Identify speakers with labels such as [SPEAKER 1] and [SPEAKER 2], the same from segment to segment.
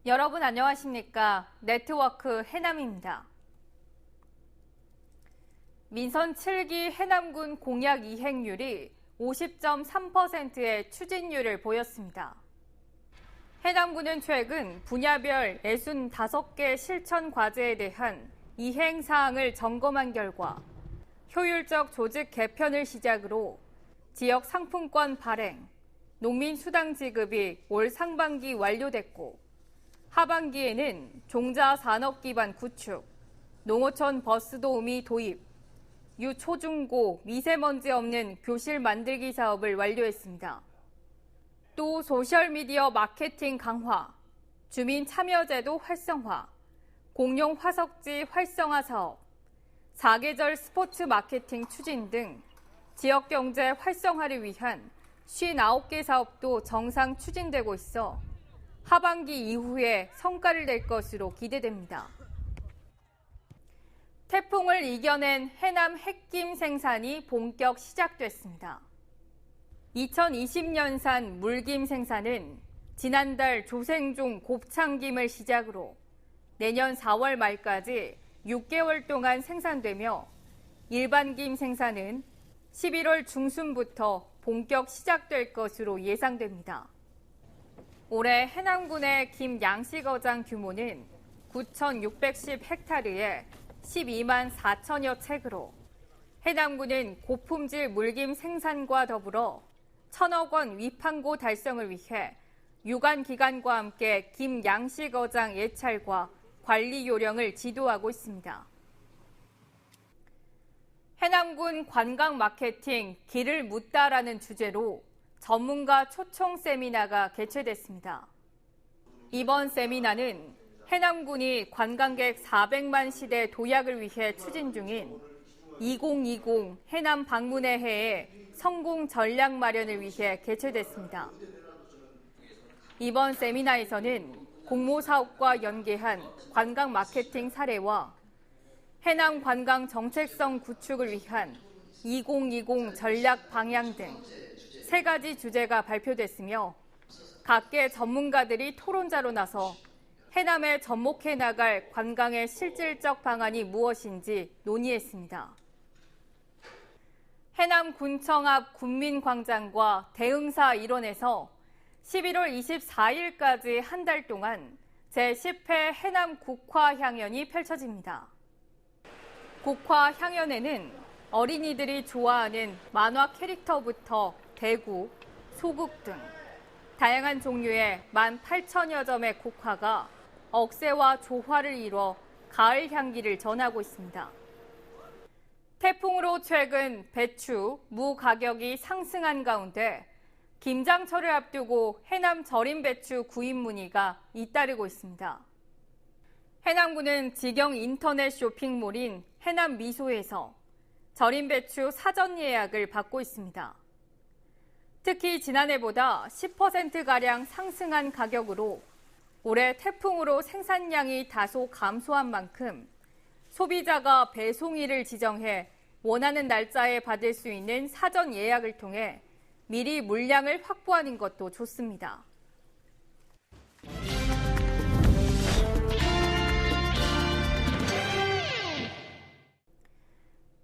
[SPEAKER 1] 여러분 안녕하십니까? 네트워크 해남입니다. 민선 7기 해남군 공약 이행률이 50.3%의 추진률을 보였습니다. 해남군은 최근 분야별 65개 실천 과제에 대한 이행 사항을 점검한 결과 효율적 조직 개편을 시작으로 지역 상품권 발행, 농민 수당 지급이 올 상반기 완료됐고 하반기에는 종자 산업 기반 구축, 농어촌 버스 도우미 도입, 유초중고 미세먼지 없는 교실 만들기 사업을 완료했습니다. 또 소셜미디어 마케팅 강화, 주민 참여제도 활성화, 공용 화석지 활성화 사업, 사계절 스포츠 마케팅 추진 등 지역 경제 활성화를 위한 59개 사업도 정상 추진되고 있어 하반기 이후에 성과를 낼 것으로 기대됩니다. 태풍을 이겨낸 해남 햇김 생산이 본격 시작됐습니다. 2020년산 물김 생산은 지난달 조생종 곱창김을 시작으로 내년 4월 말까지 6개월 동안 생산되며 일반김 생산은 11월 중순부터 본격 시작될 것으로 예상됩니다. 올해 해남군의 김 양식어장 규모는 9,610헥타르에 12만 4천여 채으로 해남군은 고품질 물김 생산과 더불어 1,000억 원 위판고 달성을 위해 유관기관과 함께 김 양식어장 예찰과 관리 요령을 지도하고 있습니다. 해남군 관광 마케팅 길을 묻다라는 주제로 전문가 초청 세미나가 개최됐습니다. 이번 세미나는 해남군이 관광객 400만 시대 도약을 위해 추진 중인 2020 해남 방문의 해의 성공 전략 마련을 위해 개최됐습니다. 이번 세미나에서는 공모사업과 연계한 관광 마케팅 사례와 해남 관광 정책성 구축을 위한 2020 전략 방향 등 3가지 주제가 발표됐으며 각계 전문가들이 토론자로 나서 해남에 접목해 나갈 관광의 실질적 방안이 무엇인지 논의했습니다. 해남군청 앞 군민광장과 대흥사 일원에서 11월 24일까지 한 달 동안 제10회 해남 국화향연이 펼쳐집니다. 국화향연에는 어린이들이 좋아하는 만화 캐릭터부터 대구, 소국 등 다양한 종류의 18,000여 점의 국화가 억새와 조화를 이뤄 가을 향기를 전하고 있습니다. 태풍으로 최근 배추, 무 가격이 상승한 가운데 김장철을 앞두고 해남 절임 배추 구입 문의가 잇따르고 있습니다. 해남군은 직영 인터넷 쇼핑몰인 해남 미소에서 절임 배추 사전 예약을 받고 있습니다. 특히 지난해보다 10%가량 상승한 가격으로 올해 태풍으로 생산량이 다소 감소한 만큼 소비자가 배송일을 지정해 원하는 날짜에 받을 수 있는 사전 예약을 통해 미리 물량을 확보하는 것도 좋습니다.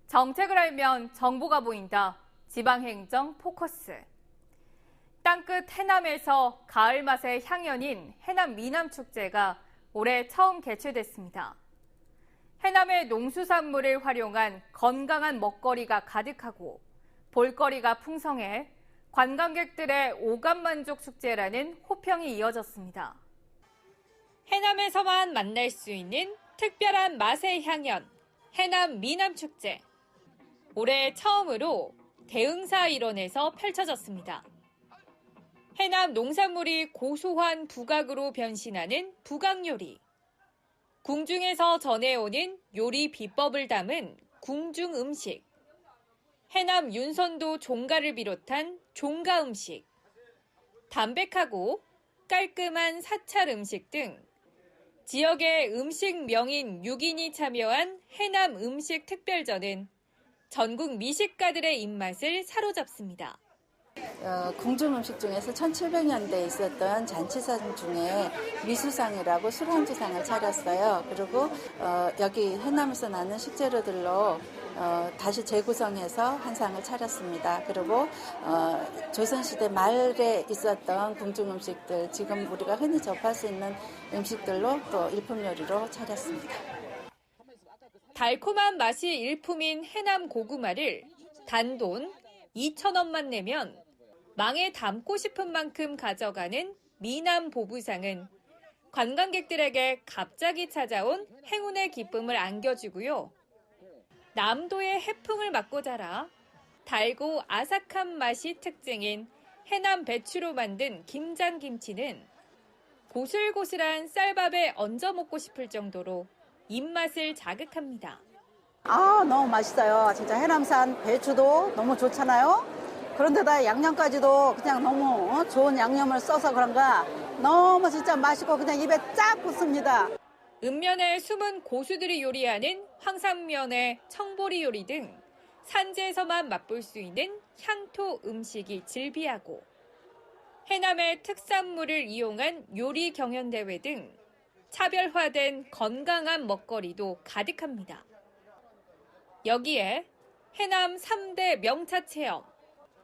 [SPEAKER 1] 정책을 알면 정보가 보인다. 지방행정 포커스. 땅끝 해남에서 가을 맛의 향연인 해남 미남축제가 올해 처음 개최됐습니다. 해남의 농수산물을 활용한 건강한 먹거리가 가득하고 볼거리가 풍성해 관광객들의 오감만족 축제라는 호평이 이어졌습니다. 해남에서만 만날 수 있는 특별한 맛의 향연, 해남 미남축제. 올해 처음으로 대흥사 일원에서 펼쳐졌습니다. 해남 농산물이 고소한 부각으로 변신하는 부각요리. 궁중에서 전해오는 요리 비법을 담은 궁중 음식. 해남 윤선도 종가를 비롯한 종가 음식. 담백하고 깔끔한 사찰 음식 등 지역의 음식 명인 6인이 참여한 해남 음식 특별전은 전국 미식가들의 입맛을 사로잡습니다.
[SPEAKER 2] 궁중 음식 중에서 1700년대에 있었던 잔치상 중에 미수상이라고 술안주상을 차렸어요. 그리고 여기 해남에서 나는 식재료들로 다시 재구성해서 한 상을 차렸습니다. 그리고 조선시대 말에 있었던 궁중 음식들, 지금 우리가 흔히 접할 수 있는 음식들로 또 일품 요리로 차렸습니다.
[SPEAKER 1] 달콤한 맛이 일품인 해남 고구마를 단돈 2,000원만 내면 망에 담고 싶은 만큼 가져가는 미남 보부상은 관광객들에게 갑자기 찾아온 행운의 기쁨을 안겨주고요. 남도의 해풍을 맞고 자라 달고 아삭한 맛이 특징인 해남 배추로 만든 김장김치는 고슬고슬한 쌀밥에 얹어 먹고 싶을 정도로 입맛을 자극합니다.
[SPEAKER 3] 너무 맛있어요. 진짜 해남산 배추도 너무 좋잖아요. 그런데다 양념까지도 그냥 너무 좋은 양념을 써서 그런가 너무 진짜 맛있고 그냥 입에 쫙 붙습니다.
[SPEAKER 1] 읍면의 숨은 고수들이 요리하는 황산면의 청보리 요리 등 산지에서만 맛볼 수 있는 향토 음식이 즐비하고 해남의 특산물을 이용한 요리 경연대회 등 차별화된 건강한 먹거리도 가득합니다. 여기에 해남 3대 명차 체험,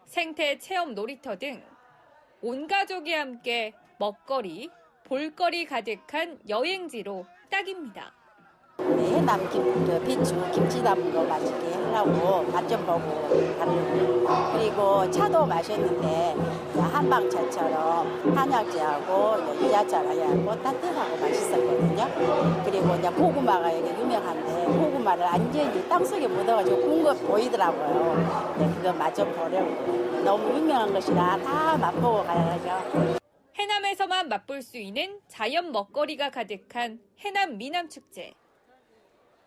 [SPEAKER 1] 생태 체험 놀이터 등 온 가족이 함께 먹거리, 볼거리 가득한 여행지로 딱입니다.
[SPEAKER 4] 해남 배추 김치 담은 거 맛있게 하려고 맛 좀 보고 가려고. 그리고 차도 마셨는데 한방차처럼 한약재하고 유자차가 해갖고 따뜻하고 맛있었거든요. 그리고 이제 고구마가 여기 유명한데 고구마를 완전히 땅속에 묻어가지고 구운 거 보이더라고요. 네, 그거 맛 좀 보려고. 너무 유명한 것이라 다 맛보고 가야죠.
[SPEAKER 1] 해남에서만 맛볼 수 있는 자연 먹거리가 가득한 해남 미남축제.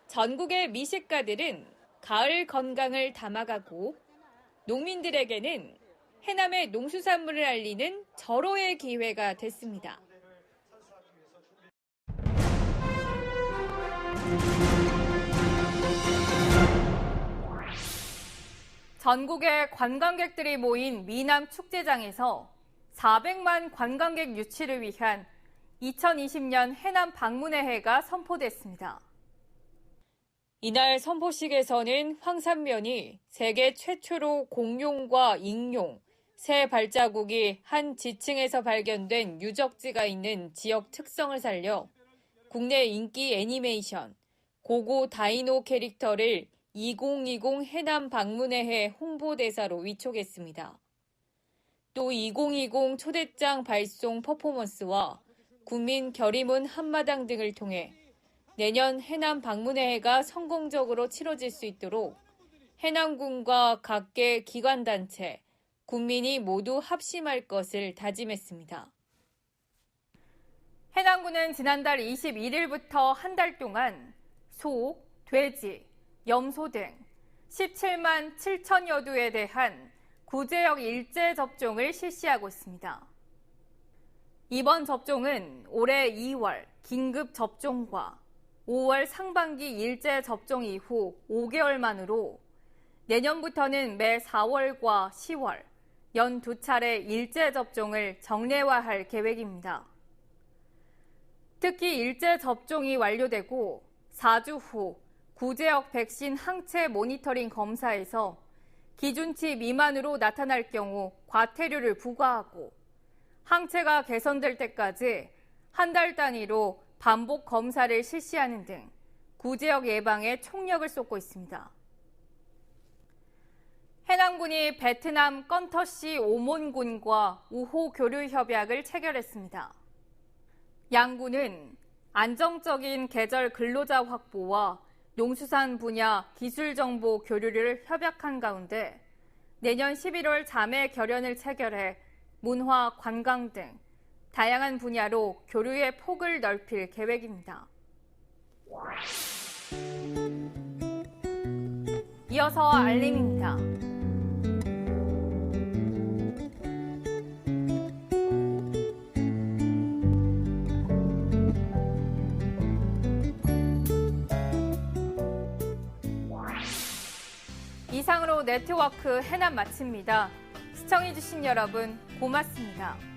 [SPEAKER 1] 전국의 미식가들은 가을 건강을 담아가고 농민들에게는 해남의 농수산물을 알리는 절호의 기회가 됐습니다. 전국의 관광객들이 모인 미남 축제장에서 400만 관광객 유치를 위한 2020년 해남 방문의 해가 선포됐습니다. 이날 선포식에서는 황산면이 세계 최초로 공룡과 익룡, 새 발자국이 한 지층에서 발견된 유적지가 있는 지역 특성을 살려 국내 인기 애니메이션 고고 다이노 캐릭터를 2020 해남 방문의 해 홍보대사로 위촉했습니다. 또 2020 초대장 발송 퍼포먼스와 국민 결의문 한마당 등을 통해 내년 해남 방문의 해가 성공적으로 치러질 수 있도록 해남군과 각계 기관단체, 국민이 모두 합심할 것을 다짐했습니다. 해남군은 지난달 21일부터 한 달 동안 소, 돼지, 염소 등 17만 7천여 두에 대한 구제역 일제 접종을 실시하고 있습니다. 이번 접종은 올해 2월 긴급 접종과 5월 상반기 일제 접종 이후 5개월 만으로 내년부터는 매 4월과 10월 연 2차례 일제 접종을 정례화할 계획입니다. 특히 일제 접종이 완료되고 4주 후 구제역 백신 항체 모니터링 검사에서 기준치 미만으로 나타날 경우 과태료를 부과하고 항체가 개선될 때까지 한 달 단위로 반복 검사를 실시하는 등 구제역 예방에 총력을 쏟고 있습니다. 해남군이 베트남 건터시 오몬군과 우호 교류 협약을 체결했습니다. 양군은 안정적인 계절 근로자 확보와 농수산 분야 기술 정보 교류를 협약한 가운데 내년 11월 자매 결연을 체결해 문화, 관광 등 다양한 분야로 교류의 폭을 넓힐 계획입니다. 이어서 알림입니다. 이상으로 네트워크 해남 마칩니다. 시청해주신 여러분 고맙습니다.